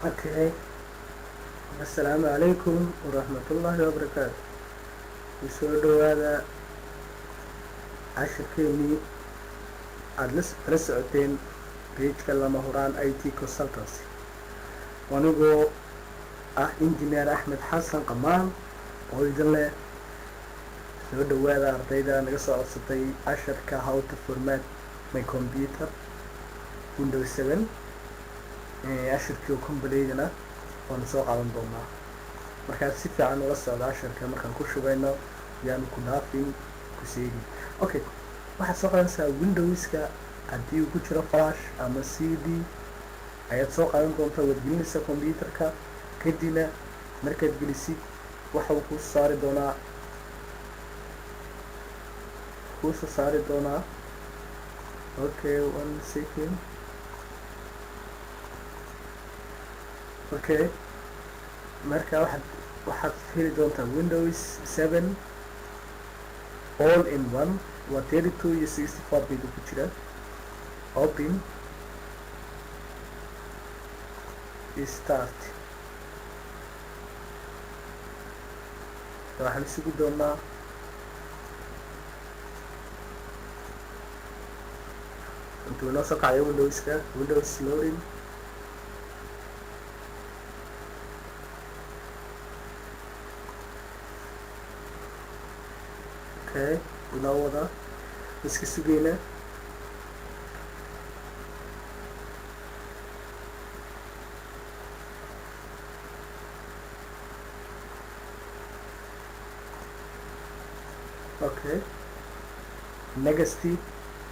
Okay. Assalaamu calaykum waraxmatullaahi wabarakaatu. Kusoo dhawaada cashirkeenii aada la socoteen pageka lama huraan IT consultancy. Anigoo ah engineer Axmed Xasan Qamaan oo idin leh soo dhawaada ardayda naga soo codsatay casharka how to format my computer Windows 7 cashirkii oo completena waan soo qaadan doonaa. Markaad si fiican ula socdo casharka markaan ku shubeyno yaanu ku dhaafin ku seegin. Okay, waxaad soo qaadanaysaa Windowska haddii uu ku jiro flash ama CD ayaad soo qaadan doontaa. waad gelinaysaa computerka, kadibna markaad gelisid waxa uu kuu soo saari doonaa okay, 1 second. Okay, marka waxaad heli doontaa Windows 7 all in one. waa 32 iyo 64 bit ku jira. Open start. waxaan isugu doonaa intuu noo soo kacayo Windows loading. Okay, inoo wada iska sugeyna. Okay, next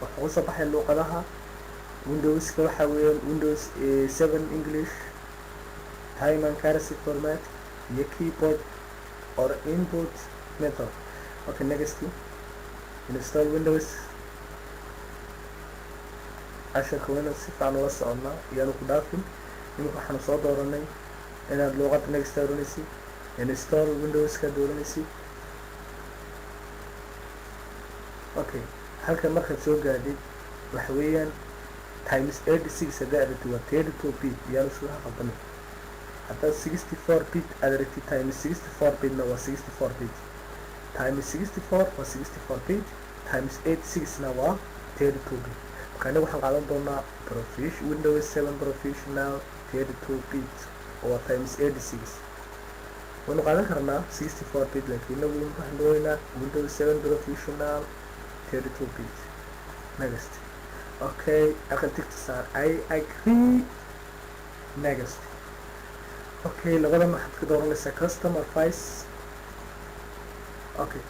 waxaa usoo baxay luuqadaha Windowska. waxaa weeyaan Windows 7 English, time and currency format iyo keyboard or input method. Okay, next install Windows. casharka waa inaad si fiican ula soconnaa iyaanu ku dhaafin. iminka waxaanu soo dooranay inaad luuqada next dooranaysid, install Windowska dooranaysid. Okay, halkan markaad soo gaadhid waxa weeyaan times 86 haddaa aragtid waa 32 bit iyaanu isugu qaldamin. haddaad 64 bit aad aragtid times 64 bitna waa 64 bit, times 64 waa 64 bit, times 86 na waa 32 bit. marka aniga waxaan qaadan doonaa Windows 7 Professional 32 bit oo waa times 86. waynu qaadan karnaa 64 bit laakiin inagu waxaan doonaynaa Windows 7 Professional 32 bit. Next. Okay, halkan tigta saar I agree. Next. Okay, labadan waxaad ka dooranaysaa customer advice. Okay,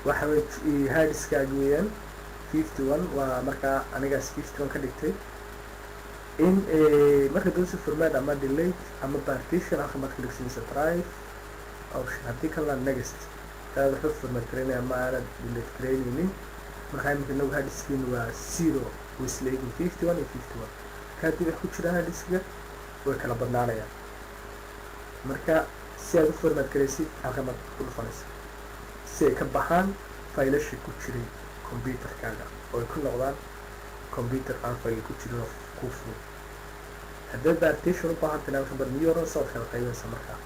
waxa weeye hard disk weeyaan 51. waa markaa anigaas 51 ka dhigtay. in marka doonaysa format ama delete ama partition halkan baad ka dhigsanaysaa drive option. haddii kalena next taada wuxuu format gareynaya ama aanad delete gareyneynin. markaa iminka inagu hard diskiin waa 0 isleegin 51 iyo 51. kadib wax ku jira hard diskiga way kala badnaanayaan. marka si aad u format garaysid halkan baad ku dhufanaysa si ay ka baxaan faylasha ku jiray computerkaaga oo ay ku noqdaan computer aan fayl ku jirin oo ku fudud. haddaad partition u baahantay halkan baad new orange oo kala qaybinaysa. markaa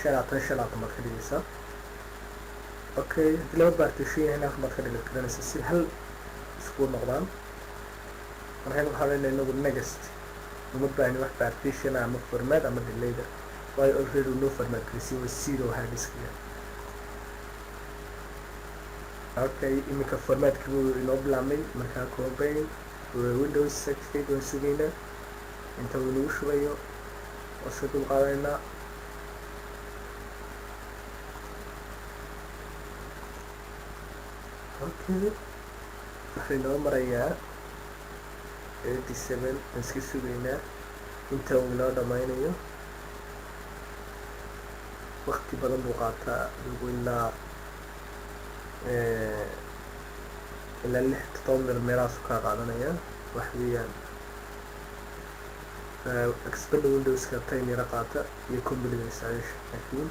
5 baad ka dhigaysaa. okay, haddii laba partition yahay halkan baad ka dhigaysa si hal isku noqdaan. markaan waxaa leenahay inagu next uma baahni wax partition ama format ama delete waayo already no format garisay waa 0 hard diskiga. okay, iminka formatka wuu inoo bilaabmay. markaa combine Windows certificate waan sugaynaa inta uu inagu shubayo oo soo dul qaadanaynaa. okay, waxay noo marayaa 87. waan iska sugaynaa inta uu inoo dhammaynayo. waqti badan buu qaataa lagu ilaa 6-7 meelahaasu kaa qaadanaya. wax weeyaan expand Windowska time yara qaata iyo complete installation. laakiin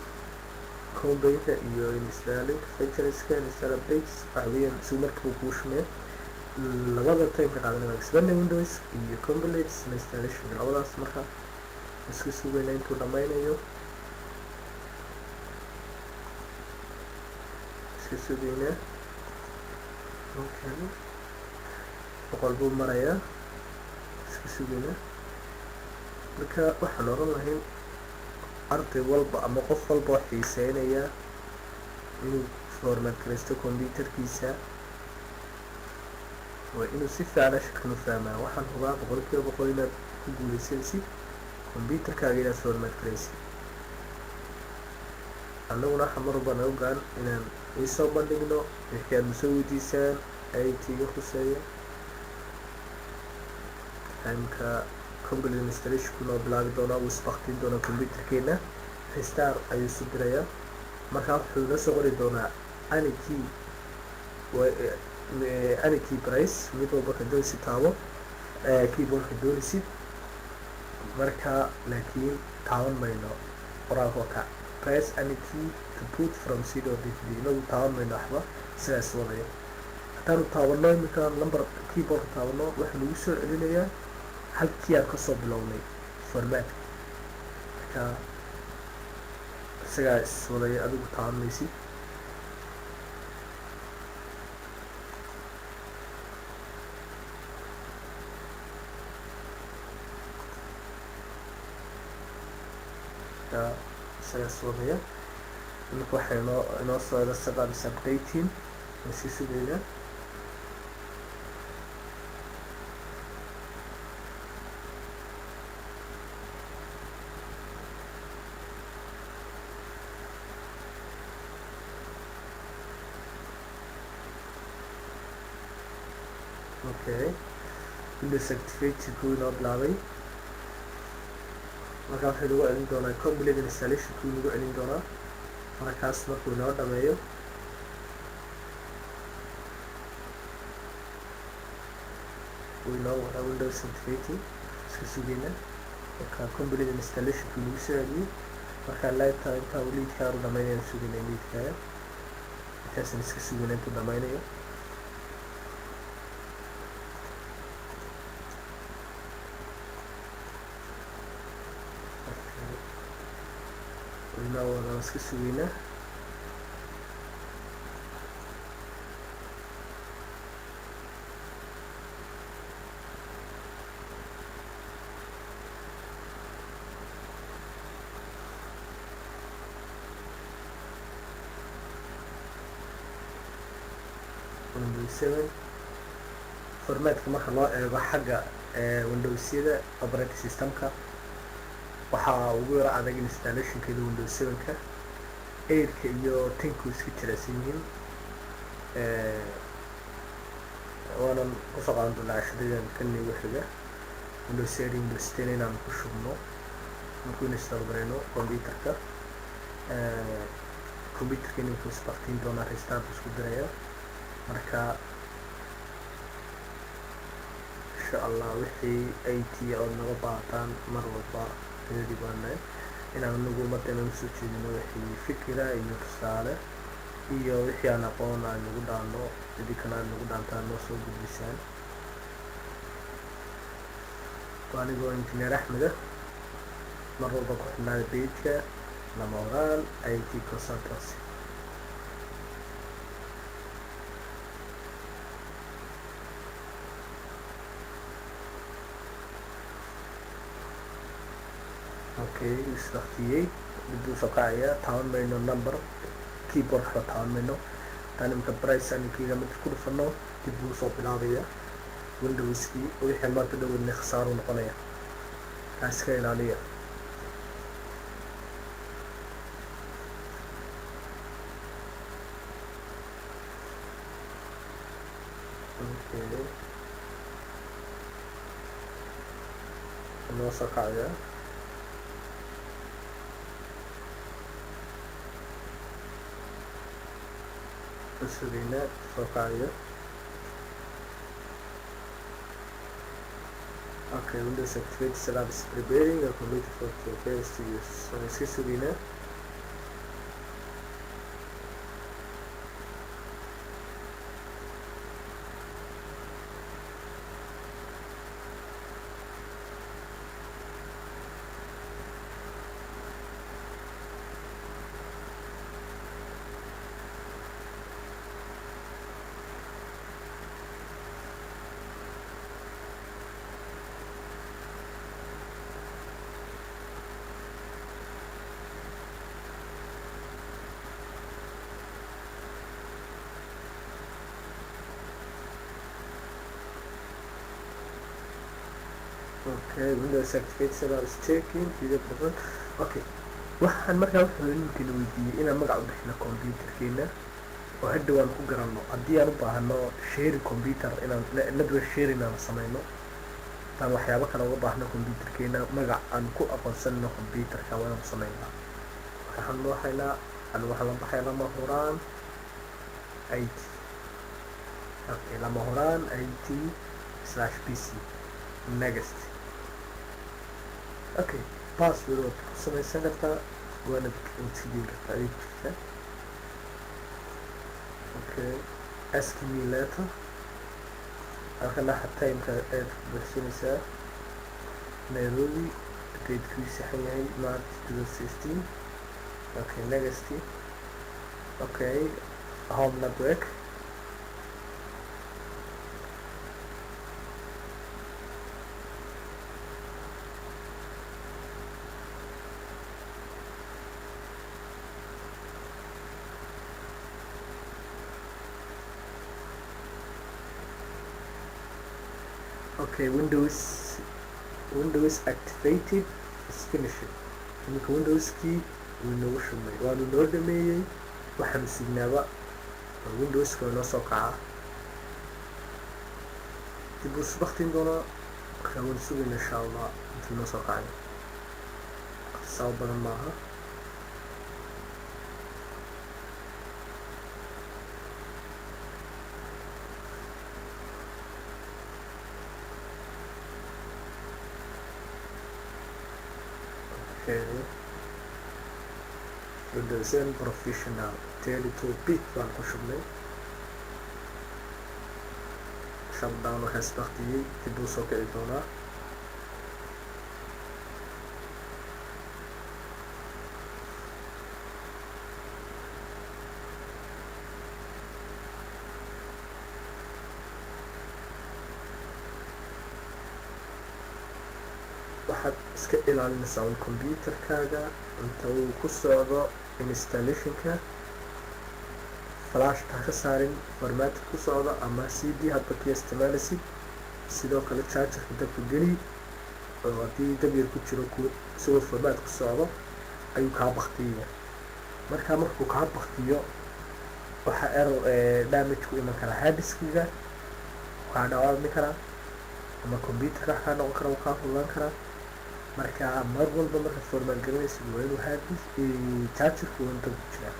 combineka iyo installing featureska install updates wax weeyaan si markii uu kuu shumee labada time ka qaadanaya expand Windows iyo complete installation labadaas. marka iska sugayna intuu dhammaynayo, iska sugaynaa. Okay, boqol buu marayaa, iska sugaynaa. marka waxaan oran lahayn arday walba ama qof walba oo xiiseynaya inuu format garaysto computerkiisa waa inuu si fiican shaqan u fahmaa. waxaan hubaa boqolkiiba boqol inaad ku guuleysanaysid computerkaaga inaad format garaysid. annaguna waxaa mar walba naga go-an inaan iisoo bandhigno wixii aad nasoo weydiisaan IT-ga khuseeya. timeka complete installation kunoo bilaabi doonaa, wuu isbaktin doonaa computerkeena, restart ayuu isu dirayaa. markaa wuxuu la soo qori doonaa any key price, mid walba ka doonaysid taabo keyboardka doonaysid. marka laakiin taaban mayno qoraalka waka press any key to put from CD or DVD, inagu taaban mayno waxba, sidaas wadaya. haddaanu taabano iminka number keyboardka taabano waxaa nagu soo celinayaa halkii aan kasoo bilownay formatka. marka isagaa iswadaya, adigu taaban maysid. isagaa iswadaya. iminka waxay inoo socda service updating, waan sii sugaynaa. okay, Windows activate kuu inoo bilaabay. markaa waxay nagu celin doonaa complete installation kuu nagu celin doonaa. markaas markuu inoo dhameeyo wuu inoo waraa Windows activating, iska sugaynaa. markaa complete installation kuu nagu soo celiyay. markaa lighta intaa uu leadkaaru dhamaynayaan sugaynaa leadkaaga, markaasna iska sugaynaa intuu dhamaynayo. waan iska sugaynaa. Windows 7 formatka marka loo eego xagga Windows-yada operating systemka waxaa ugu yara adag installationkeeda Windows 7ka. 8ka iyo 10ku iska jiraysan yihiin. waanan kusoo qaadan doonaa casharradan kan igu xiga Windows 8 Windows 10 inaan ku shubno markuu install garayno computerka. computerka inuu isbaktin doonaa, restart isku diraya. marka insha Allah wixii IT oo naga baahataan mar walba ready baan nahay inaan anagu markaynu soo jeedino wixii fikira iyo tusaale iyo wixii aan aqoon aan nagu dhaano idinkana aad nagu dhaantaan noo soo gudbisaan. waa anigoo Engineer Axmed ah, mar walba ku xidhnaada page-ka lama ogaan IT consultancy. okay, isdaktiyey dib uu soo kacayaa. taaban mayno number keyboardka taaban mayno. taan imika price aan keyga mid ku dhufano dib uu soo bilaabaya Windowskii wixii maanta dhawadna khasaaro noqonaya. kaas ka ilaaliya. okay, noo soo kacaya. sugaynaa soo kacayo. okay, Windows activate service preparing a computer for prepares to use. so iska sugaynaa. okay windows activate setup is checking video program okay waxaan markaa wuxuu ninkina weydiiyey inaan magac u bixino computerkeena oo hadda waan ku garanno haddii aan u baahano sharing computer inaan network sharing aan sameyno taan waxyaabo kale uga baahno computerkeena magac aan ku aqoonsanno computerka waan u sameynaa waxaan loo haynaa waxaan la baxay lama huraan IT okay lama huraan IT/PC next okay password oo ku samaysan kartaa waana intigiin kartaa idinka okay ask me later halkana timeka aad ku buuxsanaysaa Nairobi datekiisu saxan yahay March 2016 okay next okay home network okay Windows activated is finished iminka Windowskii wuu inoogu shumay waanu noo dhameeyey waxaanu signaaba Windowska inoo soo kaca dib u subaxtiin doonaa markaa waan sugayna insha allah intuu inoo soo kacay sabab badan maaha Windows 7 Professional 32-bit baan ku shubnay shutdown waxaa isbaktiyey dib uu soo kici doonaa waxaad iska ilaalinaysaa un computerkaaga inta uu ku socdo installationka flashta ka saarin formatka ku socdo ama CD hadba ka isticmaalaysid sidoo kale chargerka dabka geli oo haddii dab yar ku jiro isagoo format ku socdo ayuu kaa baktiyaya markuu kaa baktiyo waxaa error damage ku iman karaa harddiskiga waxaa dhaawacmi karaa ama computerka wax kaa noqon kara uu kaa fulaan karaa marka mar walba markaad format galinaysid waa inuu harddisk chargerku waa inta ku jiraa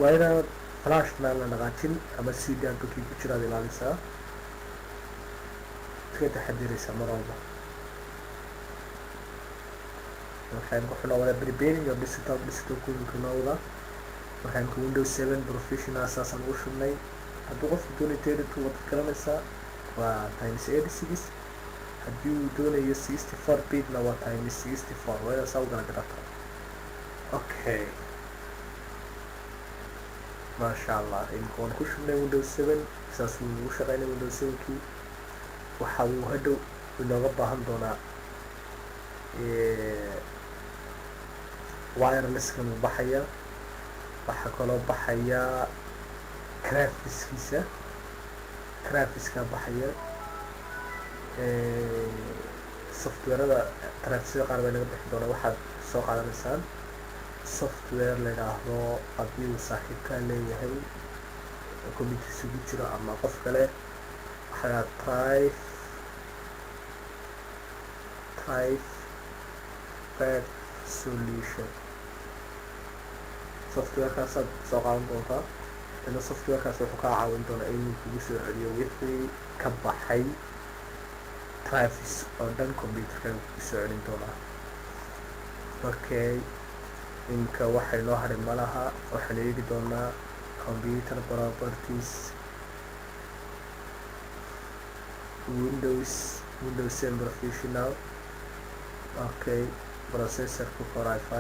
waa inaad flashna la dhaqaajin ama CD hadbakii ku jiraad ilaalisaa iska taxadiraysaa mar walba waxaan ku xunaa wada preparing your desktop ku noqda waxaan ku Windows 7 Professional asaasaan ugu shubnay hadduu qofku doonayo 32 waad garanaysaa waa x86 haddii uu doonayo 64-bit na waa x64 waa inaad saa u garagarataa okay maasha allah imika waan ku shubnay Windows 7 saas uu ugu shaqeynay Windows 7kii waxa uu hadhow inooga baahan doonaa wirelesskan uu baxaya waxaa kaloo baxaya graphiska baxaya softwarada graphicsada qaar bay naga bixi doonaa waxaad soo qaadanaysaan software la yidhaahdo haddii uu saaxiibkaa leeyahay computer isugu jiro ama qof kale waxaa Thrive solution softwarekaasaad soo qaadan doontaa ina softwarekaas wuxuu kaa caawin doonaa inuu kugu soo celiyo wixii ka baxay Thrives oo dhan computerka kugu soo celin doonaa okay imika waxay noo harin malaha waxaan eegi doonaa computer properties Windows 7 Professional okay processorku Core i5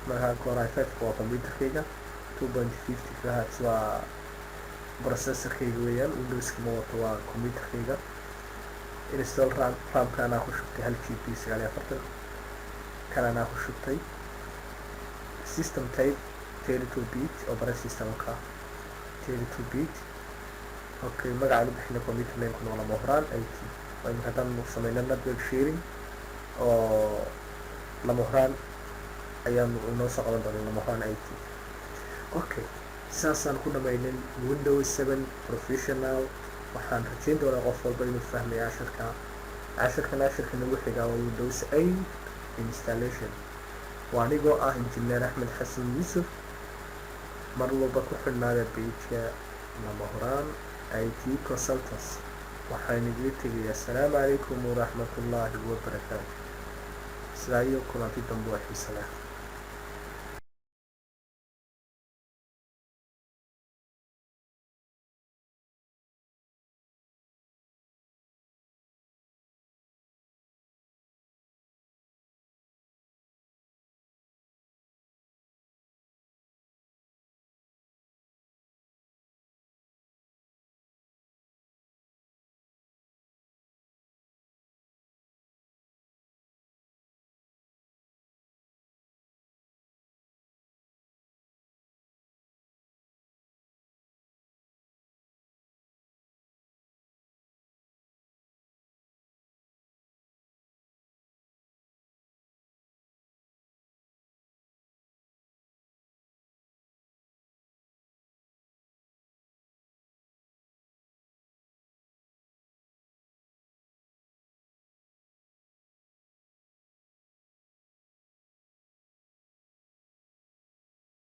markaa Core i5 waa computerkayga 2.50 GHz waa processorkayga weeyaan Windowska ma wato waa computerkayga install ramka anaa ku shubtay 1GB 940 kan anaa ku shubtay system type 32-bit operating systemka 32-bit okay magacaan u bixina computer namekuna waa lama huraan IT وإن هذا سمينا network sharing oo lama horaan ayaan inoo soo qaban doonaa lama horaan IT. Okay, saasaan ku dhamaynay Windows 7 Professional. waxaan rajayn doonaa qof walba inuu fahmay casharkan nagu xigaa waa Windows 8 installation. waa anigoo ah Engineer Axmed Xasan Yuusuf, mar walba ku xidhnaada page-ka lama horaan IT Consultants. waxaan idin tegayaa assalaamu calaykum waraxmatullaahi wabarakaatu. sidaa iyo kulanti dambe oo xiiso leh.